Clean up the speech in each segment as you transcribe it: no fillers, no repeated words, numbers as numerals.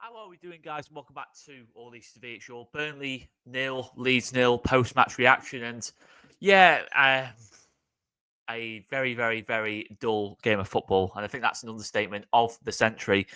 How are we doing, guys? Welcome back to All East TV. It's your Burnley nil, Leeds nil post-match reaction, and yeah, a very, very, very dull game of football, and I think that's an understatement of the century.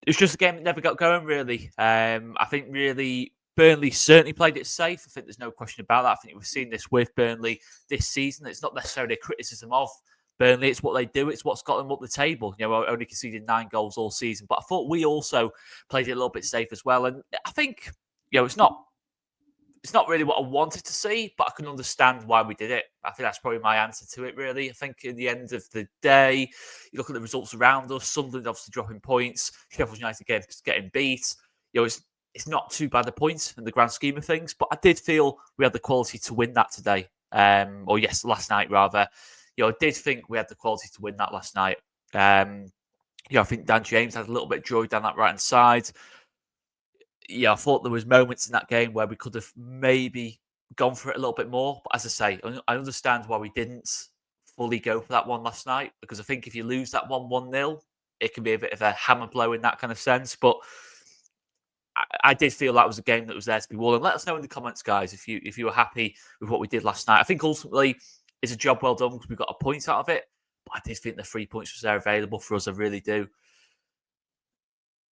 It's just a game that never got going, really. I think really Burnley certainly played it safe. I think there's no question about that. I think we've seen this with Burnley this season. It's not necessarily a criticism of Burnley. It's what they do. It's what's got them up the table. Only conceded 9 goals all season. But I thought we also played it a little bit safe as well. And I think, it's not really what I wanted to see, but I can understand why we did it. I think that's probably my answer to it, really. I think in the end of the day, you look at the results around us, Sunderland obviously dropping points, Sheffield United getting beat. It's not too bad a point in the grand scheme of things, but I did feel we had the quality to win that today. Last night, rather. I did think we had the quality to win that last night. I think Dan James had a little bit of joy down that right-hand side. I thought there was moments in that game where we could have maybe gone for it a little bit more. But as I say, I understand why we didn't fully go for that one last night, because I think if you lose that 1-1-0, it can be a bit of a hammer blow in that kind of sense. But I did feel that was a game that was there to be won. And let us know in the comments, guys, if you were happy with what we did last night. I think ultimately it's a job well done because we got a point out of it. But I did think the 3 points was there available for us. I really do.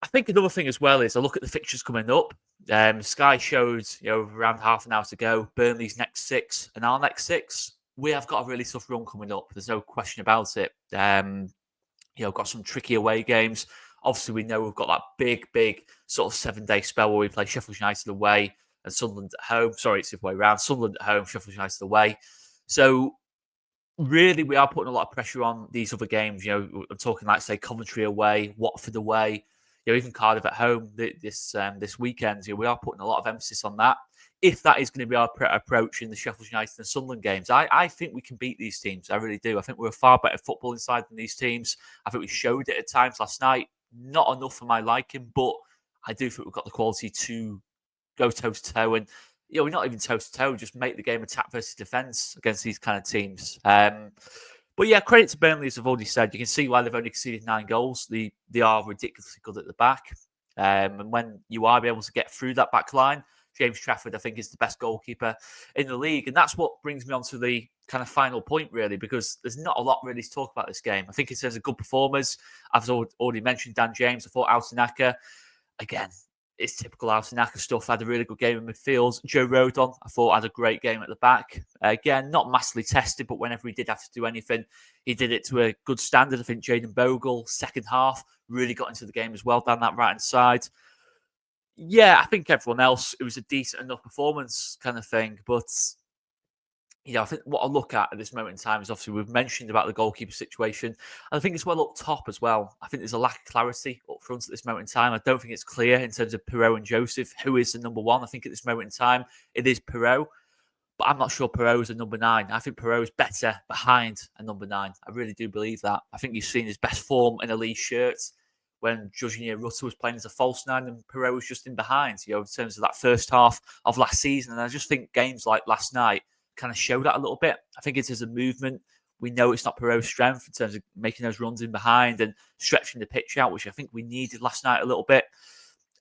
I think another thing as well is I look at the fixtures coming up. Sky showed, around half an hour to go, Burnley's next 6 and our next 6. We have got a really tough run coming up. There's no question about it. Got some tricky away games. Obviously, we know we've got that big sort of 7-day spell where we play Sheffield United away and Sunderland at home. Sorry, it's the other way around. Sunderland at home, Sheffield United away. So really, we are putting a lot of pressure on these other games. I'm talking like, say, Coventry away, Watford away, even Cardiff at home this weekend. We are putting a lot of emphasis on that. If that is going to be our approach in the Sheffield United and Sunderland games, I think we can beat these teams. I really do. I think we're a far better football inside than these teams. I think we showed it at times last night. Not enough for my liking, but I do think we've got the quality to go toe-to-toe. And, we're not even toe-to-toe, just make the game attack versus defence against these kind of teams. But yeah, credit to Burnley, as I've already said. You can see why they've only conceded 9 goals. They are ridiculously good at the back. And when you are able to get through that back line, James Trafford, I think, is the best goalkeeper in the league. And that's what brings me on to the kind of final point, really, because there's not a lot really to talk about this game. I think it says a good performers. I've already mentioned Dan James. I thought Altanaka, again, it's typical Altanaka stuff. Had a really good game in midfield. Joe Rodon, I thought, had a great game at the back. Again, not massively tested, but whenever he did have to do anything, he did it to a good standard. I think Jaden Bogle, second half, really got into the game as well down that right-hand side. Yeah, I think everyone else, it was a decent enough performance kind of thing. But, I think what I look at this moment in time is obviously we've mentioned about the goalkeeper situation. And I think it's well up top as well. I think there's a lack of clarity up front at this moment in time. I don't think it's clear in terms of Perrault and Joseph who is the number 1. I think at this moment in time, it is Perrault. But I'm not sure Perrault is a number 9. I think Perrault is better behind a number 9. I really do believe that. I think you've seen his best form in a Leeds shirt when Jorginho Rutter was playing as a false 9 and Perrault was just in behind, in terms of that first half of last season. And I just think games like last night kind of show that a little bit. I think it's as a movement. We know it's not Perrault's strength in terms of making those runs in behind and stretching the pitch out, which I think we needed last night a little bit.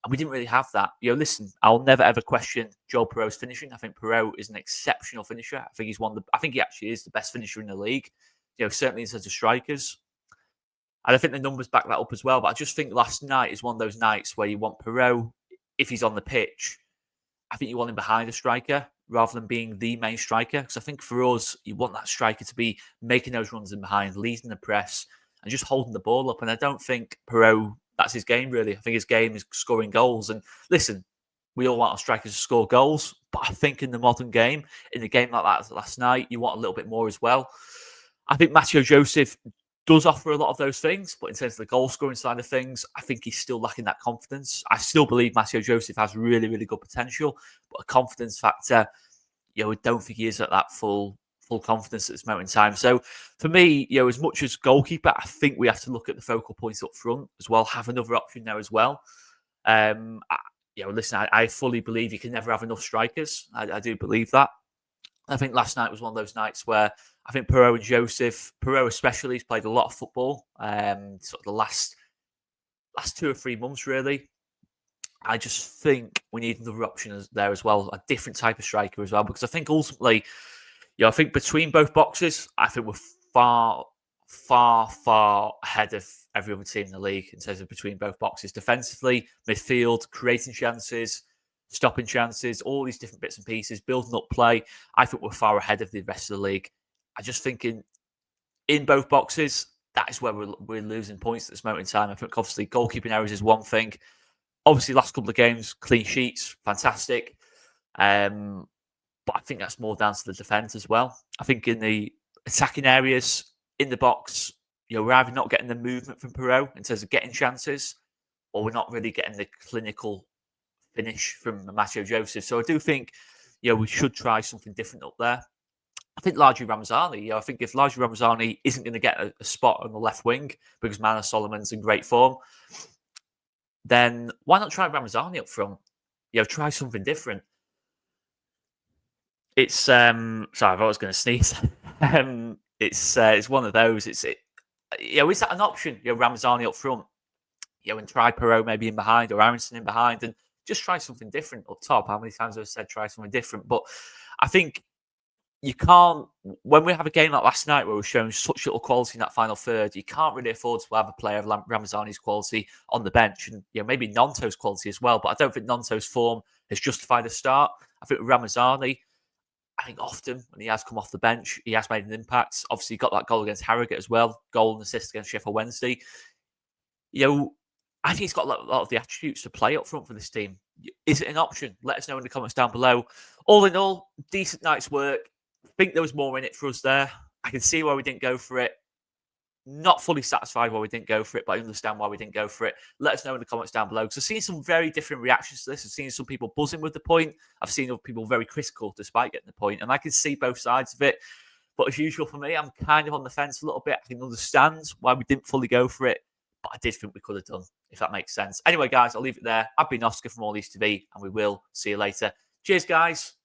And we didn't really have that. Listen, I'll never ever question Joel Perrault's finishing. I think Perrault is an exceptional finisher. I think I think he actually is the best finisher in the league. Certainly in terms of strikers. And I think the numbers back that up as well. But I just think last night is one of those nights where you want Perrault, if he's on the pitch, I think you want him behind a striker rather than being the main striker. Because I think for us, you want that striker to be making those runs in behind, leading the press, and just holding the ball up. And I don't think Perrault, that's his game, really. I think his game is scoring goals. And listen, we all want our strikers to score goals. But I think in the modern game, in a game like that last night, you want a little bit more as well. I think Matteo Joseph does offer a lot of those things, but in terms of the goal scoring side of things, I think he's still lacking that confidence. I still believe Matteo Joseph has really, really good potential, but a confidence factor, I don't think he is at that full confidence at this moment in time. So for me, as much as goalkeeper, I think we have to look at the focal points up front as well, have another option there as well. Listen, I fully believe you can never have enough strikers. I do believe that. I think last night was one of those nights where I think Perrault and Joseph, Perrault especially, has played a lot of football. Sort of the last 2 or 3 months, really. I just think we need another option there as well, a different type of striker as well, because I think ultimately, I think between both boxes, I think we're far, far, far ahead of every other team in the league in terms of between both boxes. Defensively, midfield, creating chances, stopping chances, all these different bits and pieces, building up play. I think we're far ahead of the rest of the league. I just think in both boxes, that is where we're losing points at this moment in time. I think obviously goalkeeping errors is one thing. Obviously, last couple of games, clean sheets, fantastic. But I think that's more down to the defence as well. I think in the attacking areas, in the box, we're either not getting the movement from Perot in terms of getting chances, or we're not really getting the clinical finish from Matteo Joseph. So I do think, we should try something different up there. I think Largi Ramazani, I think if Largi Ramazani isn't going to get a spot on the left wing because Mana Solomon's in great form, then why not try Ramazani up front? Try something different. It's sorry, I was going to sneeze. It's one of those. Is that an option? Ramazani up front, and try Perot maybe in behind or Aronson in behind, and just try something different up top. How many times have I said try something different? But I think you can't. When we have a game like last night where we're showing such little quality in that final third, you can't really afford to have a player of Ramazani's quality on the bench, and maybe Nonto's quality as well. But I don't think Nonto's form has justified a start. I think Ramazani, I think often when he has come off the bench, he has made an impact. Obviously, he got that goal against Harrogate as well, goal and assist against Sheffield Wednesday. I think he's got a lot of the attributes to play up front for this team. Is it an option? Let us know in the comments down below. All in all, decent night's work. I think there was more in it for us there. I can see why we didn't go for it. Not fully satisfied why we didn't go for it, but I understand why we didn't go for it. Let us know in the comments down below. Because I've seen some very different reactions to this. I've seen some people buzzing with the point. I've seen other people very critical despite getting the point. And I can see both sides of it. But as usual for me, I'm kind of on the fence a little bit. I can understand why we didn't fully go for it. But I did think we could have done, if that makes sense. Anyway, guys, I'll leave it there. I've been Oscar from All These TV, and we will see you later. Cheers, guys.